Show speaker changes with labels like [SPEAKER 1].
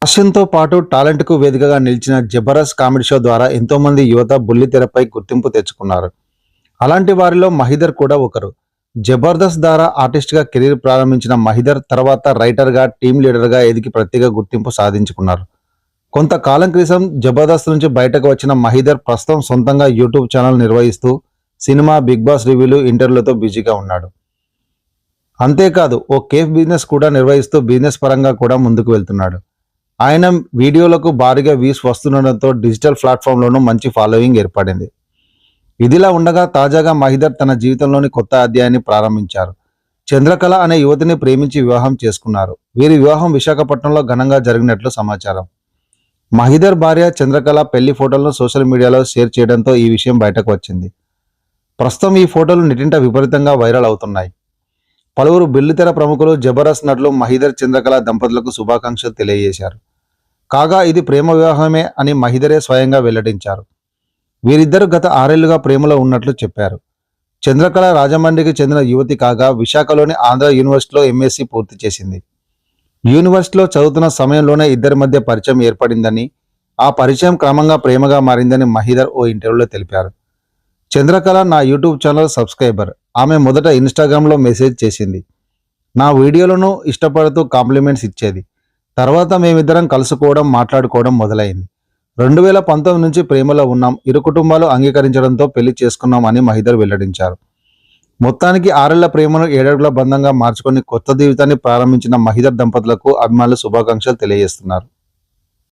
[SPEAKER 1] హాస్యంతో పాటు టాలెంట్‌కు వేదికగా నిలిచిన 'జబర్దస్త్' కామెడీ షో ద్వారా ఎంతోమంది యువత బుల్లితెరపై గుర్తింపు తెచ్చుకున్నారు. అలాంటి వారిలో మహీధర్ కూడా ఒకరు. 'జబర్దస్త్' ద్వారా ఆర్టిస్ట్‌గా కెరీర్ ప్రారంభించిన మహీధర్ తర్వాత రైటర్‌గా, టీమ్ లీడర్‌గా ఎదిగి ప్రత్యేక గుర్తింపు సాధించుకున్నారు. కొంతకాలం క్రితం 'జబర్దస్త్' నుంచి బయటకు వచ్చిన మహీధర్ ప్రస్తుతం సొంతంగా యూట్యూబ్ ఛానల్ నిర్వహిస్తూ సినిమా, 'బిగ్ బాస్' రివ్యూలు, ఇంటర్వ్యూలతో బిజీగా ఉన్నాడు. అంతేకాదు ఓ కేఫ్ బిజినెస్ కూడా నిర్వహిస్తూ బిజినెస్ పరంగా కూడా ముందుకు వెళ్తున్నాడు. ఆయన వీడియోలకు భారీగా వ్యూస్ వస్తుండడంతో డిజిటల్ ప్లాట్‌ఫామ్‌లోనూ మంచి ఫాలోయింగ్ ఏర్పడింది. ఇదిలా ఉండగా తాజాగా మహీధర్ తన జీవితంలోని కొత్త అధ్యాయాన్ని ప్రారంభించారు. చంద్రకళ అనే యువతిని ప్రేమించి వివాహం చేసుకున్నారు. వీరి వివాహం విశాఖపట్నంలో ఘనంగా జరిగినట్లు సమాచారం. మహీధర్ భార్య చంద్రకళ పెళ్లి ఫోటోలను సోషల్ మీడియాలో షేర్ చేయడంతో ఈ విషయం బయటకు వచ్చింది. ప్రస్తుతం ఈ ఫోటోలు నెట్టింట విపరీతంగా వైరల్ అవుతున్నాయి. పలువురు బెల్లితెర ప్రముఖులు, జబర్దస్త్ నటులు మహీధర్, చంద్రకళ దంపతులకు శుభాకాంక్షలు తెలియజేశారు. కాగా ఇది ప్రేమ వివాహమే అని మహీధరే స్వయంగా వెల్లడించారు. వీరిద్దరూ గత 6 ఏళ్లుగా ప్రేమలో ఉన్నట్లు చెప్పారు. చంద్రకళ రాజమండ్రికి చెందిన యువతి కాగా విశాఖలోని ఆంధ్ర యూనివర్సిటీలో ఎంఎస్సీ పూర్తి చేసింది. యూనివర్సిటీలో చదువుతున్న సమయంలోనే ఇద్దరి మధ్య పరిచయం ఏర్పడిందని, ఆ పరిచయం క్రమంగా ప్రేమగా మారిందని మహీధర్ ఓ ఇంటర్వ్యూలో తెలిపారు. చంద్రకళ నా యూట్యూబ్ ఛానల్ సబ్స్క్రైబర్. ఆమె మొదట ఇన్‌స్టాగ్రామ్‌లో మెసేజ్ చేసింది. నా వీడియోలను ఇష్టపడుతూ కాంప్లిమెంట్స్ ఇచ్చేది. తర్వాత మేమిద్దరం కలుసుకోవడం, మాట్లాడుకోవడం మొదలైంది. 2019 నుంచి ప్రేమలో ఉన్నాం. ఇరు కుటుంబాలు అంగీకరించడంతో పెళ్లి చేసుకున్నాం అని మహీధర్ వెల్లడించారు. మొత్తానికి 6 ఏళ్ల ప్రేమను 7 అడుగుల బంధంగా మార్చుకొని కొత్త జీవితాన్ని ప్రారంభించిన మహీధర్ దంపతులకు అభిమానులు శుభాకాంక్షలు తెలియజేస్తున్నారు.